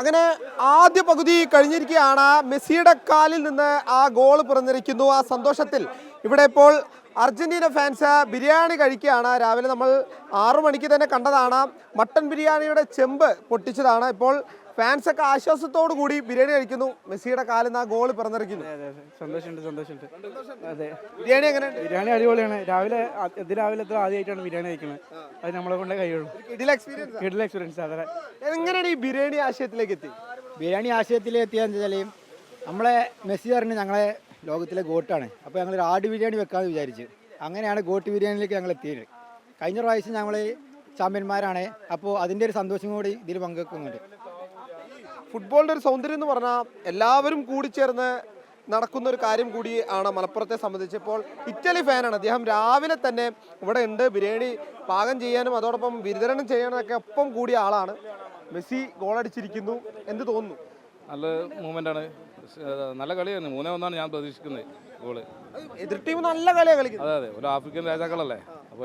അങ്ങനെ ആദ്യ പകുതി കഴിഞ്ഞിരിക്കുകയാണ്. മെസ്സിയുടെ കാലിൽ നിന്ന് ആ ഗോൾ പിറന്നിരിക്കുന്നു. ആ സന്തോഷത്തിൽ ഇവിടെ ഇപ്പോൾ അർജന്റീന ഫാൻസ് ബിരിയാണി കഴിക്കുകയാണ്. രാവിലെ നമ്മൾ 6 മണിക്ക് തന്നെ കണ്ടതാണ്. മട്ടൻ ബിരിയാണിയുടെ ചെമ്പ് പൊട്ടിച്ചതാണ്. ഇപ്പോൾ ഫാൻസൊക്കെ ആശ്വാസത്തോടു കൂടി ബിരിയാണി കഴിക്കുന്നു. മെസ്സിയുടെ കാലിൽ നിന്ന് ആ ഗോൾ പിറന്നിരിക്കുന്നു. സന്തോഷമുണ്ട്. അതെ, ബിരിയാണി എങ്ങനെയുണ്ട്? ബിരിയാണി അടിപൊളിയാണ്. രാവിലെ ആദ്യമായിട്ടാണ് ബിരിയാണി കഴിക്കുന്നത്. അത് നമ്മളെ കൊണ്ടേ കഴിയുള്ളൂ. കിടിലൻ എക്സ്പീരിയൻസ്. അതെ. എങ്ങനെയാണ് ഈ ബിരിയാണി ആശയത്തിലേക്ക് എത്തി? ബിരിയാണി ആശയത്തിലേക്ക് എത്തിയാന്ന് വെച്ചാൽ നമ്മളെ മെസ്സി പറഞ്ഞ് ഞങ്ങളെ ലോകത്തിലെ ഗോട്ടാണ്. അപ്പോൾ ഞങ്ങൾ ആട് ബിരിയാണി വെക്കാമെന്ന് വിചാരിച്ചു. അങ്ങനെയാണ് ഗോട്ട് ബിരിയാണിയിലേക്ക് ഞങ്ങൾ എത്തിയത്. കഴിഞ്ഞ പ്രാവശ്യം ഞങ്ങൾ ചാമ്പ്യന്മാരാണ്. അപ്പോൾ അതിൻ്റെ ഒരു സന്തോഷം കൂടി ഇതിൽ പങ്കുവെക്കുന്നുണ്ട്. ഫുട്ബോളിൻ്റെ ഒരു സൗന്ദര്യം എന്ന് പറഞ്ഞാൽ എല്ലാവരും കൂടിച്ചേർന്ന് നടക്കുന്ന ഒരു കാര്യം കൂടി ആണ് മലപ്പുറത്തെ സംബന്ധിച്ച്. ഇപ്പോൾ ഇറ്റലി ഫാനാണ് അദ്ദേഹം. രാവിലെ തന്നെ ഇവിടെ ഉണ്ട്. ബിരിയാണി പാകം ചെയ്യാനും അതോടൊപ്പം വിതരണം ചെയ്യാനൊക്കെ ഒപ്പം കൂടിയ ആളാണ്. മെസ്സി ഗോളടിച്ചിരിക്കുന്നു. എന്ത് തോന്നുന്നു? നല്ല മൂവ്മെന്റ് ആണ്. നല്ല കളിയാണ്. 3-1 ഞാൻ പ്രതീക്ഷിക്കുന്നത് ഗോള്. എതിർ ടീം നല്ല കളിയാണ് കളിക്കുന്നത്. അതെ, ഒരു ആഫ്രിക്കൻ രാജാക്കളല്ലേ, അപ്പൊ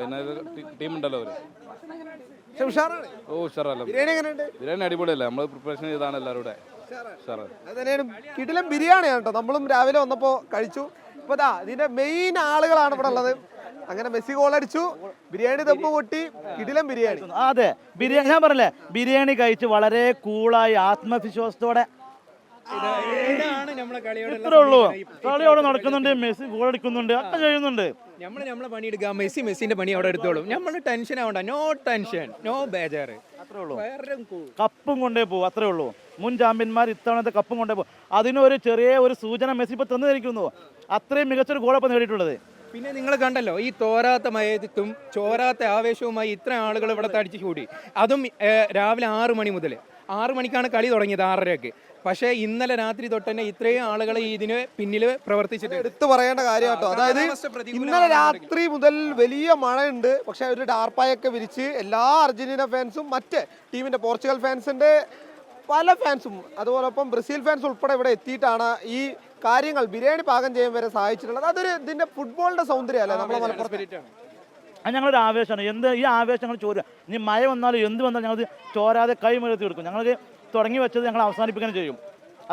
ടീം ഉണ്ടല്ലോ അവര്. ഉഷാറല്ല. ബിരിയാണി അടിപൊളിയല്ലേ, നമ്മൾ പ്രിപ്പറേഷൻ ചെയ്താണ് എല്ലാവരും കൂടെ. കിടിലൻ ബിരിയാണിയാണ് കേട്ടോ. നമ്മളും രാവിലെ വന്നപ്പോ കഴിച്ചു. ഇപ്പൊ ഇതിന്റെ മെയിൻ ആളുകളാണ് ഇവിടെ ഉള്ളത്. അങ്ങനെ മെസ്സി ഗോളടിച്ചു, ബിരിയാണി ദമ്പ് പൊട്ടി, കിടിലൻ ബിരിയാണി. അതെ, ബിരിയാണി ഞാൻ പറഞ്ഞില്ലേ, ബിരിയാണി കഴിച്ച് വളരെ കൂളായി ആത്മവിശ്വാസത്തോടെ ഇത്രേ ഉള്ളൂ. കളിയോടെ നടക്കുന്നുണ്ട്, മെസ്സി ഗോളടിക്കുന്നുണ്ട്, ഒക്കെ ചെയ്യുന്നുണ്ട്. നമ്മളെ പണി എടുക്കുക, മെസ്സിന്റെ പണി അവിടെ എടുത്തോളും. നമ്മൾ ടെൻഷൻ ആവണ്ട, നോ ടെൻഷൻ, നോ ബേജാറ്. അത്രേ ഉള്ളൂ. കപ്പും കൊണ്ടേ പോകും, അത്രേ ഉള്ളൂ. മുൻ ചാമ്പ്യന്മാർ ഇത്തവണത്തെ കപ്പും കൊണ്ടേ പോകും. അതിനൊരു ചെറിയ ഒരു സൂചന മെസ്സി ഇപ്പൊ തന്നിരിക്കുന്നു. അത്രയും മികച്ചൊരു ഗോളപ്പം നേടിയിട്ടുള്ളത്. പിന്നെ നിങ്ങൾ കണ്ടല്ലോ, ഈ തോരാത്ത മയത്തും ചോരാത്ത ആവേശവുമായി ഇത്ര ആളുകൾ ഇവിടെ തടിച്ചു കൂടി. അതും രാവിലെ 6 മണി മുതൽ. 6 മണിക്കാണ് കളി തുടങ്ങിയത്, 6:30-ക്ക്. പക്ഷേ ഇന്നലെ രാത്രി തൊട്ട് തന്നെ ഇത്രയും ആളുകൾ ഇതിന് പിന്നിൽ പ്രവർത്തിച്ചിട്ട് എടുത്തു പറയേണ്ട കാര്യം കേട്ടോ. അതായത് ഇന്നലെ രാത്രി മുതൽ വലിയ മഴയുണ്ട്. പക്ഷെ ഒരു ടാർപ്പായൊക്കെ വിരിച്ച് എല്ലാ അർജന്റീന ഫാൻസും മറ്റ് ടീമിന്റെ പോർച്ചുഗൽ ഫാൻസിന്റെ പല ഫാൻസും അതുപോലൊപ്പം ബ്രസീൽ ഫാൻസ് ഉൾപ്പെടെ ഇവിടെ എത്തിയിട്ടാണ് ഈ കാര്യങ്ങൾ ബിരിയാണി പാകം ചെയ്യാൻ വരെ സഹായിച്ചിട്ടുള്ളത്. അതൊരു ഇതിന്റെ ഫുട്ബോളിന്റെ സൗന്ദര്യം അല്ലേ നമ്മളെ മലപ്പുറത്ത്. അത് ഞങ്ങളൊരു ആവേശമാണ്. ഈ ആവേശം ഞങ്ങൾ ചോരുക. ഇനി മഴ വന്നാലും എന്ത് വന്നാലും ഞങ്ങൾ ചോരാതെ കൈ മുഴത്തി കൊടുക്കും. ഞങ്ങൾക്ക് തുടങ്ങി വെച്ചത് ഞങ്ങൾ അവസാനിപ്പിക്കാൻ ചെയ്യും.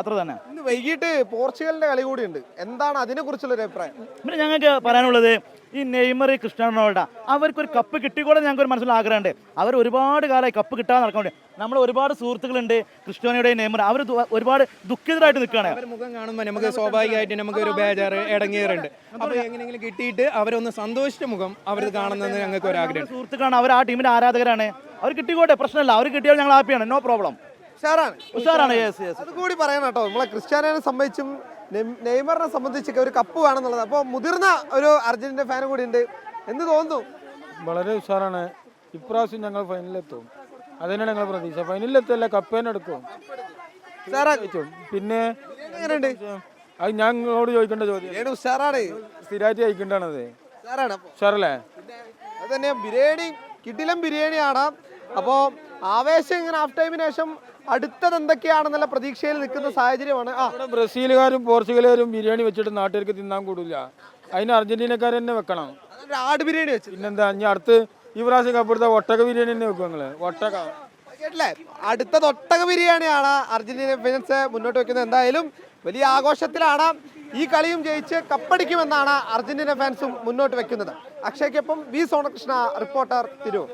അത്ര തന്നെ. ഇന്ന് വൈകിട്ട് പോർച്ചുഗലിന്റെ കളി കൂടിയുണ്ട്. എന്താണ് അതിനെ കുറിച്ചുള്ളൊരു അഭിപ്രായം? പിന്നെ ഞങ്ങൾക്ക് പറയാനുള്ളത്, ഈ നെയ്മർ, ക്രിസ്ത്യാനോ റൊണാൾഡോ അവർക്കൊരു കപ്പ് കിട്ടിക്കൂടെ ഞങ്ങൾക്ക് മനസ്സിൽ ആഗ്രഹമുണ്ട്. അവർ ഒരുപാട് കാലമായി കപ്പ് കിട്ടാതെ നടക്കുന്നുണ്ട്. നമ്മൾ ഒരുപാട് സുഹൃത്തുക്കളുണ്ട് ക്രിസ്ത്യാനോയുടെയും നെയ്മർ. അവർ ഒരുപാട് ദുഃഖിതരായിട്ട് നിൽക്കുകയാണ്. അവർ മുഖം കാണുമ്പോൾ നമുക്ക് സ്വാഭാവികമായിട്ട് നമുക്ക് ഒരു ബേജാറ് ഇടങ്ങേറുണ്ട്. അപ്പോൾ എങ്ങനെയെങ്കിലും കിട്ടിയിട്ട് അവരൊന്ന് സന്തോഷിച്ച മുഖം അവർ കാണുന്നത് ഞങ്ങൾക്ക് ഒരു ആഗ്രഹം. സുഹൃത്തുക്കളാണ്, അവർ ആ ടീമിന്റെ ആരാധകരാണ്. അവർ കിട്ടിക്കോട്ടെ, പ്രശ്നമല്ല. അവർ കിട്ടിയാൽ ഞങ്ങൾ ഹാപ്പിയാണ്, നോ പ്രോബ്ലം. ഉഷാറാണ്. അത് കൂടി പറയണം കേട്ടോ. നമ്മളെ ക്രിസ്ത്യാനോനെ സംബന്ധിച്ചും നെയ്മറിനെ സംബന്ധിച്ചൊക്കെ ഒരു കപ്പ് വേണമെന്നുള്ളത്. അപ്പോൾ മുതിർന്ന ഒരു അർജന്റീന ഫാൻ കൂടി ഉണ്ട്. എന്ത് തോന്നുന്നു? വളരെ ഉഷാറാണ്. ഇപ്രാവശ്യം ഞങ്ങൾ ഫൈനലിലെത്തും. അതിനാണ് ഞങ്ങൾ പ്രതീക്ഷ. ഫൈനലിലെത്തല്ല, കപ്പേനെ എടുക്കും. പിന്നെ എങ്ങനെയുണ്ട് അത് ഞാൻ നിങ്ങളോട് ചോദിക്കേണ്ട ചോദ്യം. ഉഷാറാണ്, സ്ഥിരമായിട്ട് കഴിക്കേണ്ടതാണത്. ഉഷാറല്ലേ? അത് തന്നെ. ബിരിയാണി കിടിലൻ ബിരിയാണിയാണ്. അപ്പോൾ ആവേശം ഇങ്ങനെ ഹാഫ് ടൈമിന് ശേഷം അടുത്തത് എന്തൊക്കെയാണെന്നുള്ള പ്രതീക്ഷയിൽ നിൽക്കുന്ന സാഹചര്യമാണ്. ബ്രസീലുകാരും പോർച്ചുഗലുകാരും ബിരിയാണി വെച്ചിട്ട് നാട്ടുകാർക്ക് തിന്നാൻ കൂടില്ല. അതിന് അർജന്റീനക്കാർ തന്നെ വെക്കണം. ആട് ബിരിയാണി വെച്ചു. പിന്നെന്താ, ഇനി അടുത്ത് ഈ പ്രാവശ്യം കപ്പെടുത്ത ഒട്ടക ബിരിയാണി തന്നെ വെക്കും നിങ്ങള്. ഒട്ടക കേട്ടില്ലേ? അടുത്തത് ഒട്ടക ബിരിയാണിയാണ് അർജന്റീന ഫാൻസ് മുന്നോട്ട് വെക്കുന്നത്. എന്തായാലും വലിയ ആഘോഷത്തിലാണ്. ഈ കളിയും ജയിച്ച് കപ്പടിക്കുമെന്നാണ് അർജന്റീന ഫാൻസും മുന്നോട്ട് വെക്കുന്നത്. അക്ഷയ്ക്കൊപ്പം വി സോണകൃഷ്ണ, റിപ്പോർട്ടർ, തിരൂർ.